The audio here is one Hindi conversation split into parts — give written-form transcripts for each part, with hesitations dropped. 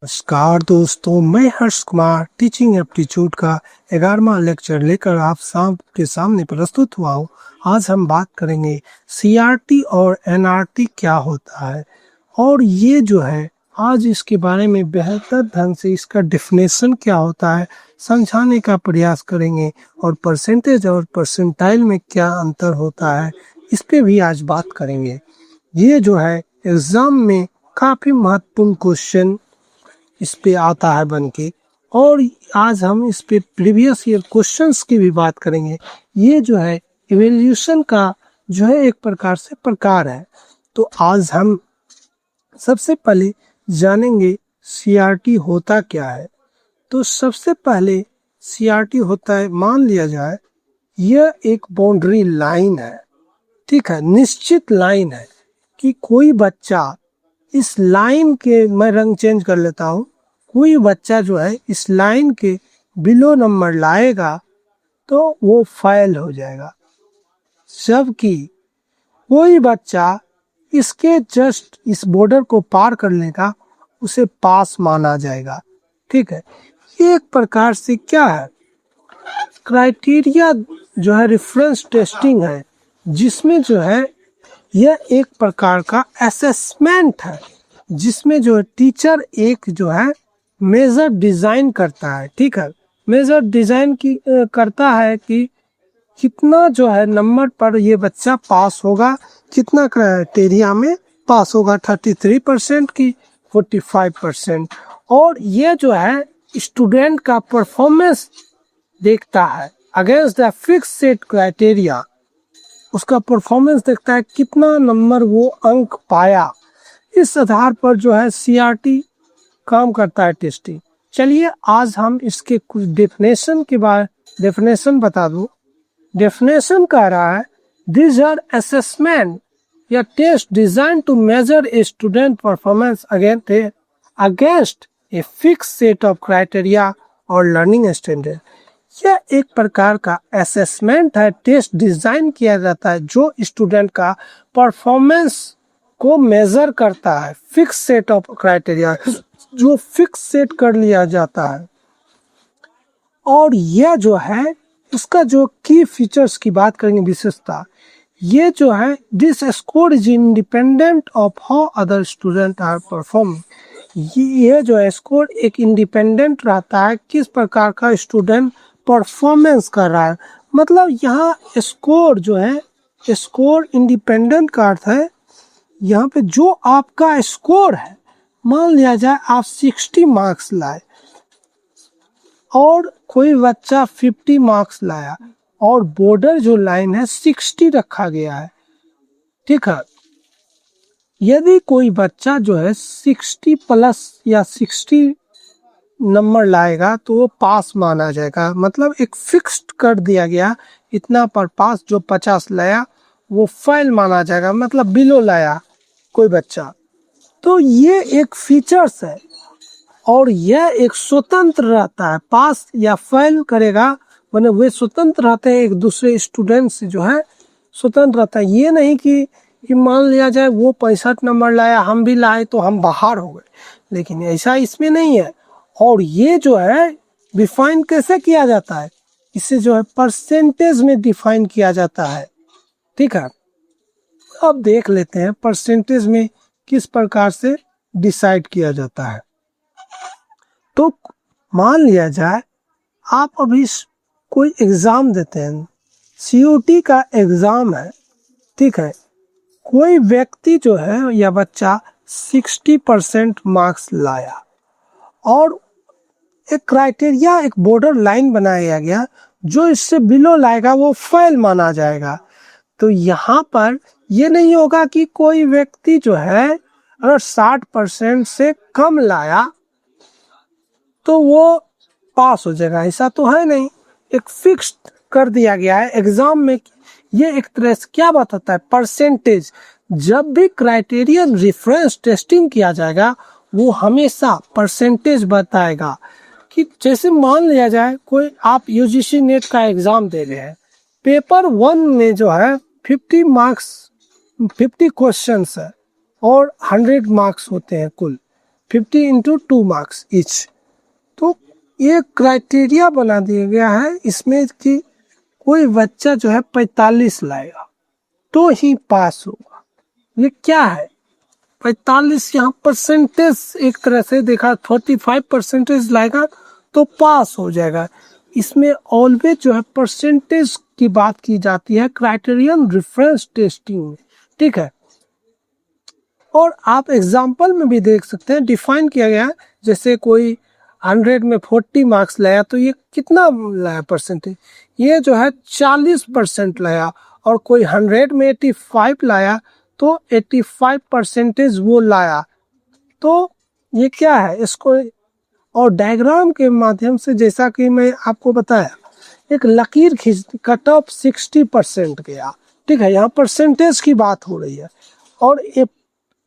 नमस्कार दोस्तों, मैं हर्ष कुमार टीचिंग एप्टीट्यूड का 11वां लेक्चर लेकर आप सबके सामने प्रस्तुत हुआ हूँ। आज हम बात करेंगे सीआरटी और एनआरटी क्या होता है और ये जो है आज इसके बारे में बेहतर ढंग से इसका डेफिनेशन क्या होता है समझाने का प्रयास करेंगे और परसेंटेज और परसेंटाइल में क्या अंतर होता है इस पे भी आज बात करेंगे। ये जो है एग्जाम में काफ़ी महत्वपूर्ण क्वेश्चन इस पे आता है बन के, और आज हम इस पे प्रीवियस ईयर क्वेश्चंस की भी बात करेंगे। ये जो है इवोल्यूशन का जो है एक प्रकार से प्रकार है। तो आज हम सबसे पहले जानेंगे सीआरटी होता क्या है। तो सबसे पहले सीआरटी होता है, मान लिया जाए यह एक बाउंड्री लाइन है, ठीक है, निश्चित लाइन है कि कोई बच्चा इस लाइन के, मैं रंग चेंज कर लेता हूँ, कोई बच्चा जो है इस लाइन के बिलो नंबर लाएगा तो वो फेल हो जाएगा, जबकि कोई बच्चा इसके जस्ट इस बॉर्डर को पार कर लेगा उसे पास माना जाएगा। ठीक है, एक प्रकार से क्या है, क्राइटेरिया जो है रेफरेंस टेस्टिंग है, जिसमें जो है यह एक प्रकार का असेसमेंट है, जिसमें जो है टीचर एक जो है मेजर डिजाइन करता है। ठीक है, मेजर डिजाइन की करता है कि कितना जो है नंबर पर ये बच्चा पास होगा, कितना क्राइटेरिया में पास होगा, 33% की 45%। और ये जो है स्टूडेंट का परफॉर्मेंस देखता है against the fix set criteria, उसका परफॉर्मेंस देखता है कितना नंबर वो अंक पाया। इस आधार पर जो है सीआरटी काम करता है, टेस्टिंग। चलिए आज हम इसके कुछ डेफिनेशन के बारे डेफिनेशन बता दूं। डेफिनेशन कह रहा है दिस आर असेसमेंट या test design to measure a student performance against a fix set of criteria और लर्निंग स्टैंडर्ड। यह एक प्रकार का असेसमेंट है, टेस्ट डिजाइन किया जाता है जो स्टूडेंट का परफॉर्मेंस को मेजर करता है, फिक्स सेट ऑफ क्राइटेरिया जो फिक्स सेट कर लिया जाता है। और यह जो है उसका जो की फीचर्स की बात करेंगे, विशेषता, ये जो है this score is independent of how other student are performing. ये जो है स्कोर एक इंडिपेंडेंट रहता है किस प्रकार का स्टूडेंट परफॉर्मेंस कर रहा है। मतलब यहाँ स्कोर जो है, स्कोर इंडिपेंडेंट का अर्थ है यहाँ पे जो आपका स्कोर है, मान लिया जाए आप 60 मार्क्स लाए और कोई बच्चा 50 मार्क्स लाया और बॉर्डर जो लाइन है 60 रखा गया है। ठीक है, यदि कोई बच्चा जो है 60 प्लस या 60 नंबर लाएगा तो वो पास माना जाएगा। मतलब एक फिक्स्ड कर दिया गया इतना पर पास, जो 50 लाया वो फेल माना जाएगा, मतलब बिलो लाया कोई बच्चा। तो ये एक फीचर्स है और यह एक स्वतंत्र रहता है, पास या फेल करेगा मैंने वे स्वतंत्र रहते हैं, एक दूसरे स्टूडेंट से जो है स्वतंत्र रहता है। ये नहीं कि मान लिया जाए वो 65 नंबर लाया हम भी लाए तो हम बाहर हो गए, लेकिन ऐसा इसमें नहीं है। और ये जो है डिफाइन कैसे किया जाता है, इसे जो है परसेंटेज में डिफाइन किया जाता है। ठीक है, अब देख लेते हैं परसेंटेज में किस प्रकार से डिसाइड किया जाता है। तो मान लिया जाए आप अभी कोई एग्जाम देते हैं, सीयूटी का एग्जाम है, ठीक है, कोई व्यक्ति जो है या बच्चा 60% मार्क्स लाया और एक क्राइटेरिया, एक बॉर्डर लाइन बनाया गया, जो इससे बिलो लाएगा वो फेल माना जाएगा। तो यहाँ पर ये नहीं होगा कि कोई व्यक्ति जो है अगर 60% से कम लाया तो वो पास हो जाएगा, ऐसा तो है नहीं। एक फिक्स्ड कर दिया गया है एग्जाम में। ये एक तरह से क्या बताता है, परसेंटेज। जब भी क्राइटेरियन रेफरेंस टेस्टिंग किया जाएगा वो हमेशा परसेंटेज बताएगा। कि जैसे मान लिया जाए कोई आप यूजीसी नेट का एग्जाम दे रहे हैं, पेपर 1 में जो है 50 मार्क्स 50 क्वेश्चंस है और 100 मार्क्स होते हैं कुल। 50 इंटू 2 मार्क्स ईच। तो ये क्राइटेरिया बना दिया गया है इसमें कि कोई बच्चा जो है 45 लाएगा तो ही पास होगा। ये क्या है 45, यहाँ परसेंटेज एक तरह से देखा 45% लाएगा तो पास हो जाएगा। इसमें ऑलवेज जो है परसेंटेज की बात की जाती है क्राइटेरियन रेफरेंस टेस्टिंग में, ठीक है। और आप एग्जाम्पल में भी देख सकते हैं डिफाइन किया गया है, जैसे कोई 100 में 40 मार्क्स लाया तो ये कितना लाया परसेंटेज, ये जो है 40% लाया। और कोई 100 में 85 लाया तो 85% वो लाया। तो ये क्या है इसको, और डायग्राम के माध्यम से जैसा कि मैं आपको बताया एक लकीर खींच, कट ऑफ 60% गया, ठीक है। यहाँ परसेंटेज की बात हो रही है। और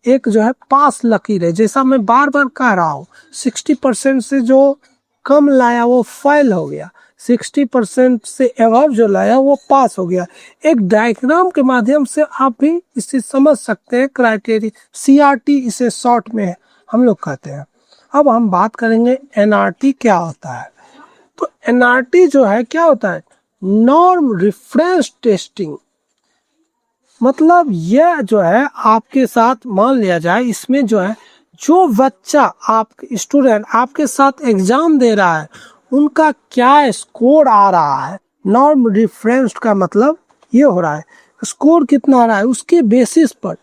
एक जो है पास लकीर है, जैसा मैं बार बार कह रहा हूँ 60% से जो कम लाया वो फेल हो गया, 60% से एबव जो लाया वो पास हो गया। एक डायग्राम के माध्यम से आप भी इसे समझ सकते हैं। क्राइटेरिया CRT इसे शॉर्ट में हम लोग कहते हैं। अब हम बात करेंगे NRT क्या होता है। तो NRT जो है क्या होता है, नॉर्म रेफरेंस टेस्टिंग। मतलब यह जो है आपके साथ मान लिया जाए, इसमें जो है जो बच्चा आप स्टूडेंट आपके साथ एग्जाम दे रहा है उनका क्या स्कोर आ रहा है, नॉर्म रेफरेंस का मतलब ये हो रहा है स्कोर कितना आ रहा है, उसके बेसिस पर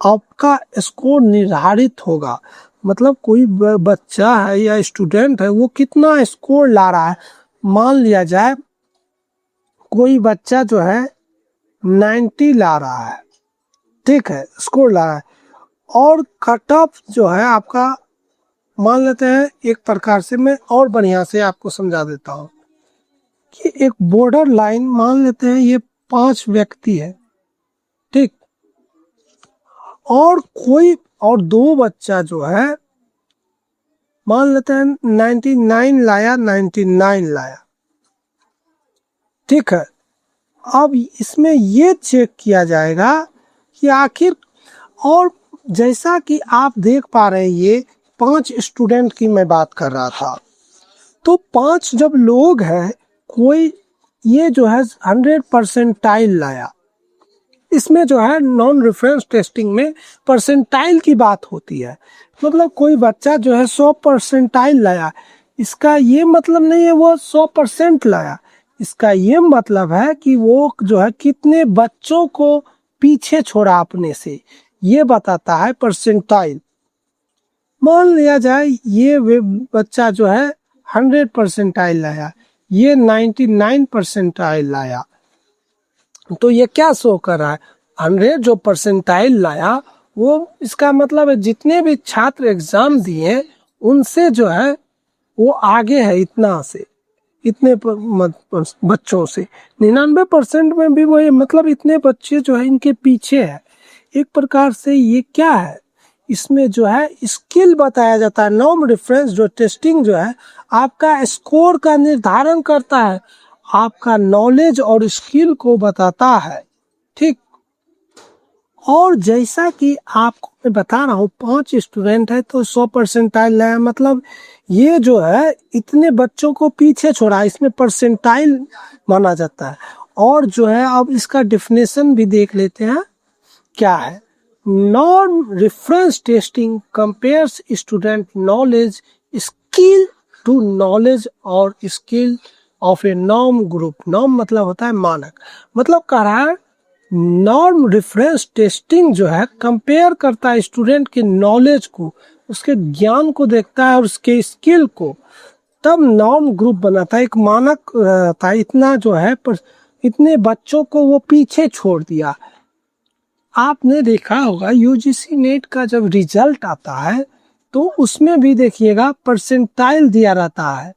आपका स्कोर निर्धारित होगा। मतलब कोई बच्चा है या स्टूडेंट है वो कितना स्कोर ला रहा है। मान लिया जाए कोई बच्चा जो है 90 ला रहा है, ठीक है, स्कोर ला रहा है। और कट ऑफ जो है आपका मान लेते हैं, एक प्रकार से मैं और बढ़िया से आपको समझा देता हूँ कि एक बॉर्डर लाइन मान लेते हैं, ये 5 व्यक्ति है, ठीक। और कोई और 2 बच्चा जो है मान लेते हैं 99 लाया, 99 लाया, ठीक है। अब इसमें ये चेक किया जाएगा कि आखिर, और जैसा कि आप देख पा रहे हैं ये 5 स्टूडेंट की मैं बात कर रहा था। तो 5 जब लोग हैं, कोई ये जो है 100 परसेंटाइल लाया, इसमें जो है नॉन रेफरेंस टेस्टिंग में परसेंटाइल की बात होती है। मतलब कोई बच्चा जो है 100 परसेंटाइल लाया, इसका ये मतलब नहीं है वो 100% लाया, इसका ये मतलब है कि वो जो है कितने बच्चों को पीछे छोड़ा अपने से, ये बताता है परसेंटाइल। मान लिया जाए ये बच्चा जो है 100 परसेंटाइल लाया, ये 99 परसेंटाइल लाया, तो ये क्या शो कर रहा है, 100 जो परसेंटाइल लाया वो, इसका मतलब है जितने भी छात्र एग्जाम दिए उनसे जो है वो आगे है इतना से, इतने बच्चों से। 99% में भी वही, मतलब इतने बच्चे जो है इनके पीछे है। एक प्रकार से ये क्या है, इसमें जो है स्किल बताया जाता है। नॉर्म रेफरेंस जो टेस्टिंग जो है आपका स्कोर का निर्धारण करता है, आपका नॉलेज और स्किल को बताता है, ठीक। और जैसा कि आपको मैं बता रहा हूँ 5 स्टूडेंट है तो 100 परसेंटाइल लाया, मतलब ये जो है इतने बच्चों को पीछे छोड़ा, इसमें परसेंटाइल माना जाता है। और जो है अब इसका डेफिनेशन भी देख लेते हैं क्या है। Norm reference testing compares student knowledge skill to knowledge और skill of a norm group. Norm मतलब होता है मानक, मतलब कह रहा है नॉर्म रेफरेंस टेस्टिंग जो है कंपेयर करता है स्टूडेंट के नॉलेज को, उसके ज्ञान को देखता है और उसके स्किल को, तब नॉर्म ग्रुप बनाता है, एक मानक रहता है। इतना जो है पर इतने बच्चों को वो पीछे छोड़ दिया। आपने देखा होगा UGC नेट का जब रिजल्ट आता है तो उसमें भी देखिएगा परसेंटाइल दिया रहता है।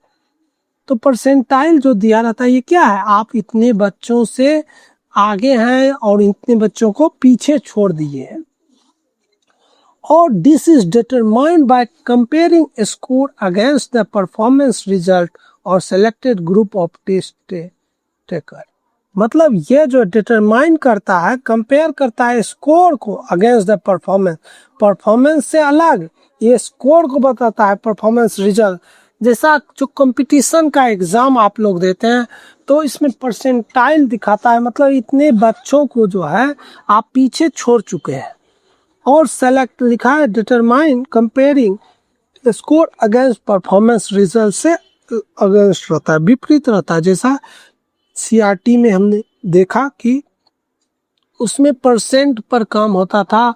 तो परसेंटाइल जो दिया रहता है ये क्या है, आप इतने बच्चों से आगे हैं और इतने बच्चों को पीछे छोड़ दिए हैं। और this is determined by comparing score against the performance result और selected group of test taker. मतलब ये जो डिटरमाइन करता है, कंपेयर करता है स्कोर को अगेंस्ट द परफॉर्मेंस, परफॉर्मेंस से अलग ये स्कोर को बताता है, परफॉर्मेंस रिजल्ट। जैसा जो कंपटीशन का एग्जाम आप लोग देते हैं तो इसमें परसेंटाइल दिखाता है, मतलब इतने बच्चों को जो है आप पीछे छोड़ चुके हैं। और सेलेक्ट लिखा है determine comparing score against performance result से अगेंस्ट रहता है, विपरीत रहता है। जैसा सीआरटी में हमने देखा कि उसमें परसेंट पर काम होता था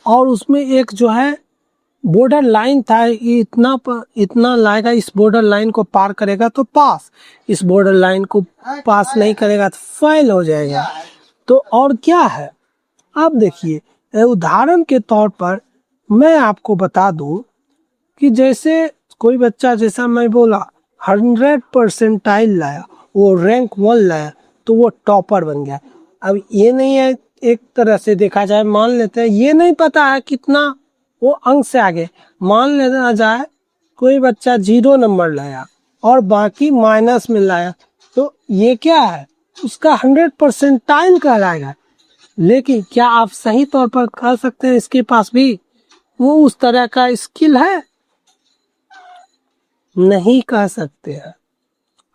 और उसमें एक जो है बॉर्डर लाइन था, ये इतना लाएगा, इस बॉर्डर लाइन को पार करेगा तो पास, इस बॉर्डर लाइन को पास नहीं करेगा तो फेल हो जाएगा। तो और क्या है, अब देखिए उदाहरण के तौर पर मैं आपको बता दूं कि जैसे कोई बच्चा, जैसा मैं बोला 100 परसेंटाइल लाया, वो रैंक 1 लाया तो वो टॉपर बन गया। अब ये नहीं है, एक तरह से देखा जाए, मान लेते हैं ये नहीं पता है कितना वो अंक से आगे, मान लेना जाए कोई बच्चा 0 नंबर लाया और बाकी माइनस में लाया, तो ये क्या है, उसका 100 परसेंटाइल कहलाएगा। लेकिन क्या आप सही तौर पर कह सकते हैं इसके पास भी वो उस तरह का स्किल है? नहीं कह सकते हैं।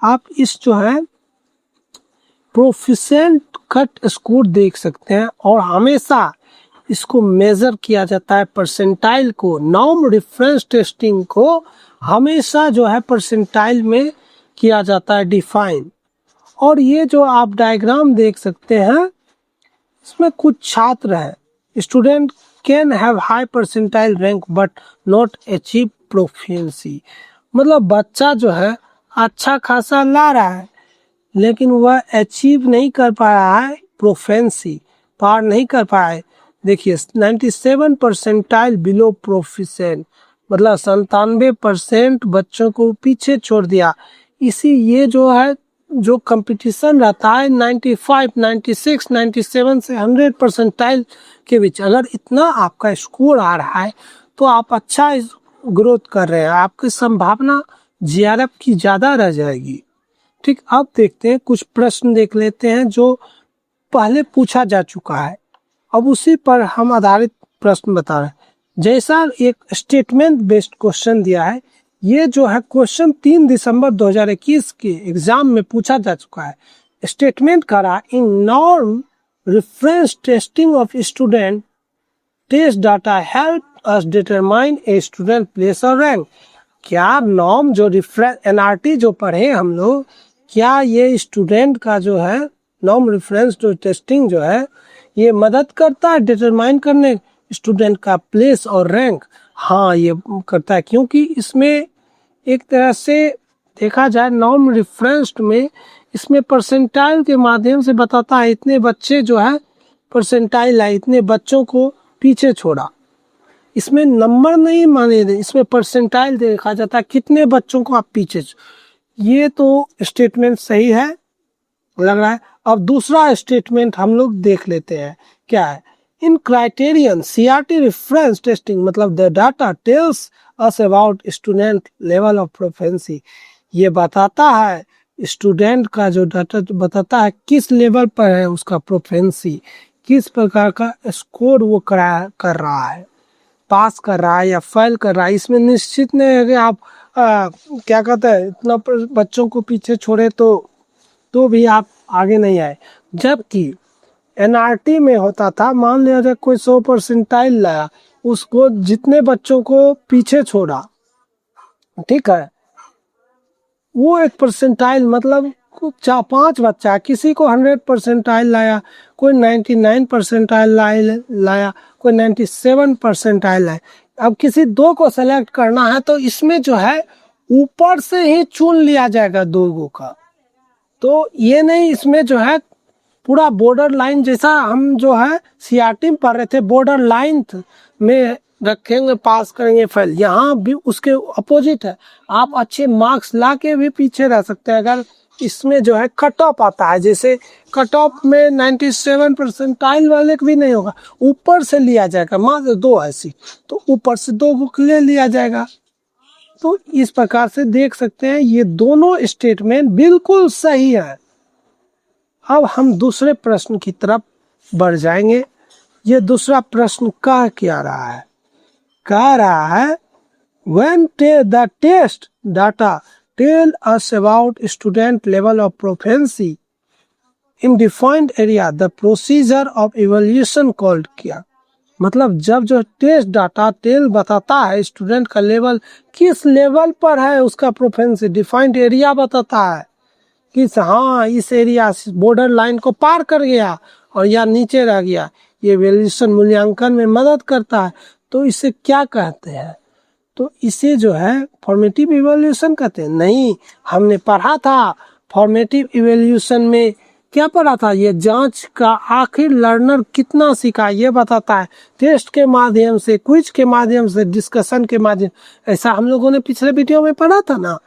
आप इस जो है प्रोफिशिएंट कट स्कोर देख सकते हैं और हमेशा इसको मेजर किया जाता है परसेंटाइल को। नॉर्म रेफरेंस टेस्टिंग को हमेशा जो है परसेंटाइल में किया जाता है डिफाइन। और ये जो आप डायग्राम देख सकते हैं इसमें कुछ छात्र हैं, student can have high percentile rank but not achieve proficiency. मतलब बच्चा जो है अच्छा खासा ला रहा है लेकिन वह अचीव नहीं कर पा रहा है, प्रोफिशिएंसी पार नहीं कर पाया है। देखिए 97 परसेंटाइल बिलो प्रोफिशिएंट, मतलब 97% बच्चों को पीछे छोड़ दिया। इसी ये जो है जो कंपटीशन रहता है 95, 96, 97 से 100 परसेंटाइल के बीच, अगर इतना आपका स्कोर आ रहा है तो आप अच्छा ग्रोथ कर रहे हैं, आपकी संभावना जीआरएफ की ज़्यादा रह जाएगी। ठीक, अब देखते हैं कुछ प्रश्न देख लेते हैं जो पहले पूछा जा चुका है, अब उसी पर हम आधारित प्रश्न बता रहे हैं। जैसा एक स्टेटमेंट बेस्ड क्वेश्चन दिया है, ये जो है क्वेश्चन 3 दिसंबर 2021 के एग्जाम में पूछा जा चुका है। स्टेटमेंट करा in norm reference testing of student test data help us determine a student place और रैंक। क्या नॉर्म जो रेफरेंस एनआरटी जो पढ़े हम लोग, क्या ये स्टूडेंट का जो है नॉर्म रेफरेंस जो टेस्टिंग जो है ये मदद करता है डिटरमाइन करने स्टूडेंट का प्लेस और रैंक? हाँ, ये करता है, क्योंकि इसमें एक तरह से देखा जाए नॉर्म रेफरेंस्ड में इसमें परसेंटाइल के माध्यम से बताता है इतने बच्चे जो है परसेंटाइल है, इतने बच्चों को पीछे छोड़ा। इसमें नंबर नहीं माने, इसमें परसेंटाइल देखा जाता है कितने बच्चों को आप पीछे। ये तो स्टेटमेंट सही है लग रहा है। अब दूसरा स्टेटमेंट हम लोग देख लेते हैं क्या है। इन क्राइटेरियन सीआरटी रेफरेंस टेस्टिंग मतलब the data tells us about student level of proficiency. ये बताता है स्टूडेंट का जो डाटा बताता है किस लेवल पर है उसका प्रोफिशिएंसी, किस प्रकार का स्कोर वो कर रहा है, पास कर रहा है या फेल कर रहा है। इसमें निश्चित नहीं है कि आप क्या कहते हैं इतना बच्चों को पीछे छोड़े तो भी आप आगे नहीं आए। जबकि एनआरटी में होता था, मान लिया जाए कोई 100 परसेंटाइल लाया, उसको जितने बच्चों को पीछे छोड़ा, ठीक है, वो 1 परसेंटाइल मतलब 4-5 बच्चा, किसी को 100 परसेंटाइल लाया, कोई 99 परसेंटाइल लाया, कोई 97 परसेंटाइल लाया। अब किसी 2 को सेलेक्ट करना है तो इसमें जो है ऊपर से ही चुन लिया जाएगा 2 का। तो ये नहीं, इसमें जो है पूरा बॉर्डर लाइन जैसा हम जो है सीआरटी में पढ़ रहे थे, बॉर्डर लाइन में रखेंगे, पास करेंगे फेल। यहाँ भी उसके अपोजिट है, आप अच्छे मार्क्स ला के भी पीछे रह सकते हैं। अगर इसमें जो है कट ऑफ आता है, जैसे कट ऑफ में 97 परसेंटाइल वाले भी नहीं होगा, ऊपर से लिया जाएगा, मान लो 2 ऐसी तो ऊपर से 2 को ले लिया जाएगा। तो इस प्रकार से देख सकते हैं ये दोनों स्टेटमेंट बिल्कुल सही है। अब हम दूसरे प्रश्न की तरफ बढ़ जाएंगे। ये दूसरा प्रश्न क्या रहा है, कह रहा है When the test data tell us about student level of proficiency in defined area, the procedure of evaluation called क्या? मतलब जब जो टेस्ट डाटा टेल बताता है स्टूडेंट का लेवल किस लेवल पर है, उसका प्रोफेंसी डिफाइंड एरिया बताता है कि हाँ इस एरिया बॉर्डर लाइन को पार कर गया और या नीचे रह गया, ये वैल्यूएशन मूल्यांकन में मदद करता है। तो इसे क्या कहते हैं? तो इसे जो है फॉर्मेटिव इवैल्यूएशन कहते हैं। नहीं, हमने पढ़ा था फॉर्मेटिव इवैल्यूएशन में क्या पढ़ा था, ये जांच का आखिर लर्नर कितना सीखा ये बताता है, टेस्ट के माध्यम से, क्विज के माध्यम से, डिस्कशन के माध्यम, ऐसा हम लोगों ने पिछले वीडियो में पढ़ा था ना।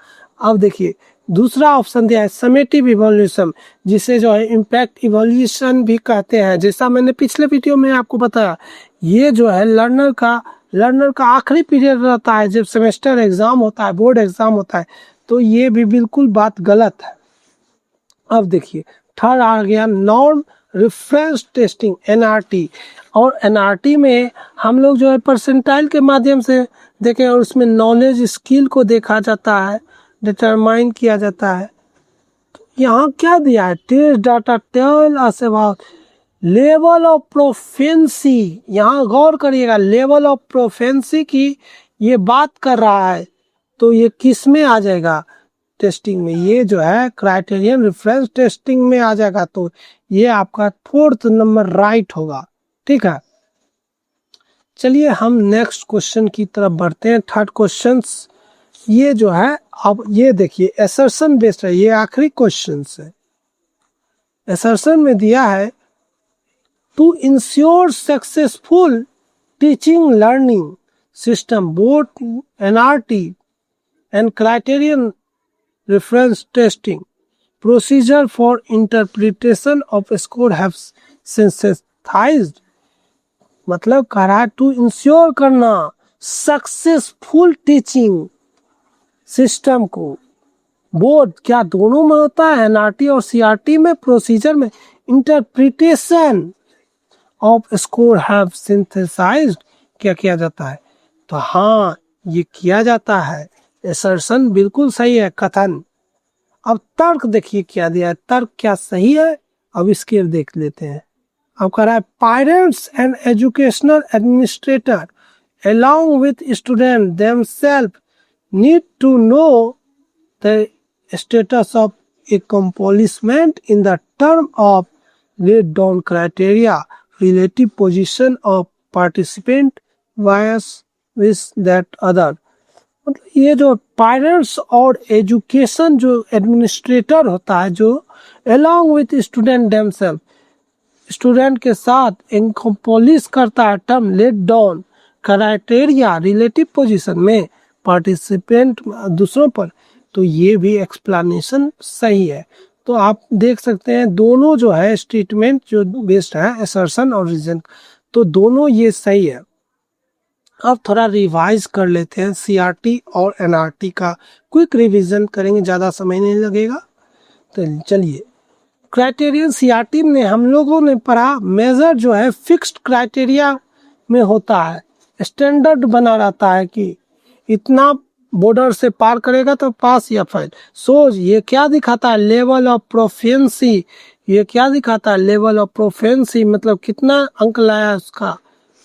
अब देखिए दूसरा ऑप्शन दिया है समेटिव इवैल्यूएशन, जिसे जो है इम्पैक्ट इवैल्यूएशन भी कहते हैं। जैसा मैंने पिछले वीडियो में आपको बताया, ये जो है लर्नर का आखिरी पीरियड रहता है जब सेमेस्टर एग्जाम होता है, बोर्ड एग्जाम होता है। तो ये भी बिल्कुल बात गलत है। अब देखिए थर्ड आ गया नॉर्म रेफरेंस टेस्टिंग, एनआरटी। और एनआरटी में हम लोग जो है परसेंटाइल के माध्यम से देखें और उसमें नॉलेज स्किल को देखा जाता है, डिटरमाइन किया जाता है। तो यहाँ क्या दिया है, test data tell us about level of proficiency. यहाँ गौर करिएगा, लेवल ऑफ प्रोफेंसी की ये बात कर रहा है। तो ये किस में आ जाएगा, टेस्टिंग में, ये जो है क्राइटेरियन रेफरेंस टेस्टिंग में आ जाएगा। तो ये आपका फोर्थ नंबर राइट होगा। ठीक है, चलिए हम नेक्स्ट क्वेश्चन की तरफ बढ़ते हैं। थर्ड क्वेश्चन ये जो है, अब ये देखिए असर्शन बेस्ड है, ये आखिरी क्वेश्चन है। असर्शन में दिया है to ensure successful teaching learning system, both NRT and criterion reference testing procedure for interpretation of score have synthesized। मतलब कह रहा है टू इंश्योर करना सक्सेसफुल टीचिंग सिस्टम को, बोर्ड क्या दोनों में होता है, एनआरटी और सीआरटी में, प्रोसीजर में, interpretation of score have synthesized क्या किया जाता है। तो हाँ ये किया जाता है, असर्शन बिल्कुल सही है, कथन। अब तर्क देखिए क्या दिया है, तर्क क्या सही है, अब इसके देख लेते हैं। अब कह रहा है parents and educational administrator along with students themselves need to know the status of accomplishment in the term of laid down criteria, relative position of participant bias with that other। मतलब ये जो पेरेंट्स और एजुकेशन जो एडमिनिस्ट्रेटर होता है, जो along with student themselves, student के साथ इनकम्पोलिस करता है term let down criteria relative position में पार्टिसिपेंट दूसरों पर। तो ये भी एक्सप्लेनेशन सही है। तो आप देख सकते हैं दोनों जो है स्टेटमेंट जो बेस्ड है असर्शन और रीजन, तो दोनों ये सही है। अब थोड़ा रिवाइज कर लेते हैं सीआरटी और एनआरटी का, क्विक रिवीजन करेंगे, ज़्यादा समय नहीं लगेगा। तो चलिए क्राइटेरियन सीआरटी में हम लोगों ने पढ़ा, मेजर जो है फिक्स्ड क्राइटेरिया में होता है, स्टैंडर्ड बना रहता है कि इतना बॉर्डर से पार करेगा तो पास या फेल। सोच ये क्या दिखाता है, लेवल ऑफ प्रोफिशिएंसी, ये क्या दिखाता है, लेवल ऑफ प्रोफिशिएंसी मतलब कितना अंक लाया उसका,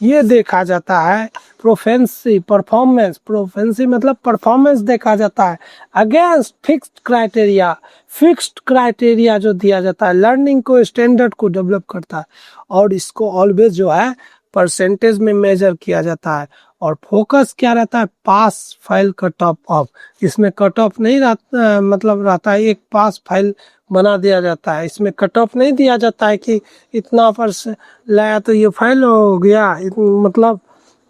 ये देखा जाता है। प्रोफिशिएंसी परफॉर्मेंस, प्रोफिशिएंसी मतलब परफॉर्मेंस देखा जाता है against fixed criteria. Fixed criteria जो दिया जाता है लर्निंग को, स्टैंडर्ड को डेवलप करता है, और इसको ऑलवेज जो है परसेंटेज में मेजर किया जाता है। और फोकस क्या रहता है, पास फाइल कट ऑफ। इसमें कट ऑफ नहीं रहता, मतलब रहता है एक पास फाइल बना दिया जाता है, इसमें कट ऑफ नहीं दिया जाता है कि इतना परसेंट लाया तो ये फाइल हो गया, मतलब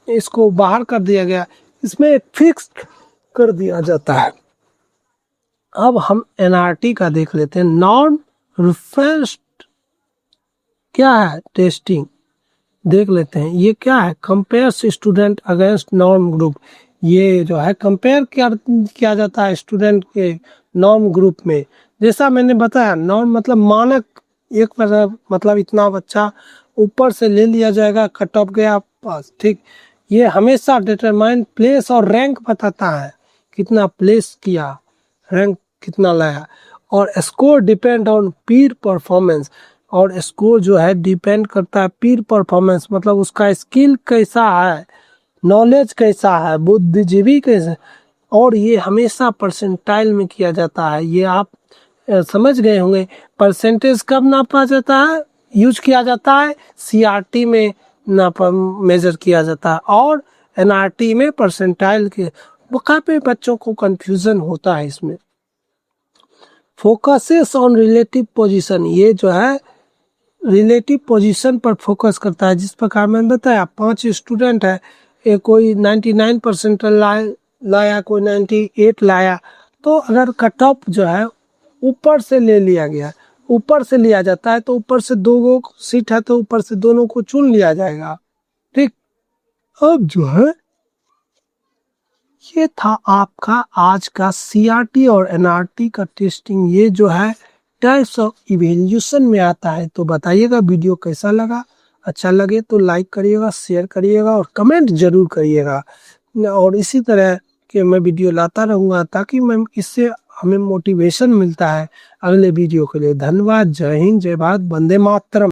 इसको बाहर कर दिया गया, इसमें एक फिक्स कर दिया जाता है। अब हम एनआरटी का देख लेते हैं। नॉन रेफरेंस क्या है, टेस्टिंग देख लेते हैं। ये क्या है, compare student against norm group. ये जो है कंपेयर किया जाता है स्टूडेंट के नॉर्म ग्रुप में। जैसा मैंने बताया नॉर्म मतलब मानक, एक मतलब इतना बच्चा ऊपर से ले लिया जाएगा, कट ऑफ गया पास, ठीक। ये हमेशा डिटरमाइन प्लेस और रैंक बताता है, कितना प्लेस किया, रैंक कितना लाया। और score depend on Pir performance, और स्कोर जो है डिपेंड करता है पीर परफॉर्मेंस, मतलब उसका स्किल कैसा है, नॉलेज कैसा है, बुद्धिजीवी कैसे। और ये हमेशा परसेंटाइल में किया जाता है। ये आप समझ गए होंगे। परसेंटेज कब नापा जाता है, यूज किया जाता है, सीआरटी में नापा मेजर किया जाता है, और एनआरटी में परसेंटाइल के। वो काफी बच्चों को कंफ्यूजन होता है इसमें। फोकसेस ऑन रिलेटिव पोजीशन, ये जो है रिलेटिव पोजीशन पर फोकस करता है। जिस प्रकार मैंने बताया 5 स्टूडेंट है, एक कोई 99 परसेंटाइल लाया, कोई 98 लाया, तो अगर कट ऑफ जो है ऊपर से ले लिया गया, ऊपर से लिया जाता है, तो ऊपर से 2 सीट है तो ऊपर से दोनों को चुन लिया जाएगा। ठीक, अब जो है ये था आपका आज का सीआरटी और एनआरटी का टेस्टिंग। ये जो है टाइप्स ऑफ इवैल्यूएशन में आता है। तो बताइएगा वीडियो कैसा लगा, अच्छा लगे तो लाइक करिएगा, शेयर करिएगा और कमेंट जरूर करिएगा। और इसी तरह के मैं वीडियो लाता रहूँगा, ताकि मैं इससे हमें मोटिवेशन मिलता है अगले वीडियो के लिए। धन्यवाद। जय हिंद, जय भारत, वंदे मातरम।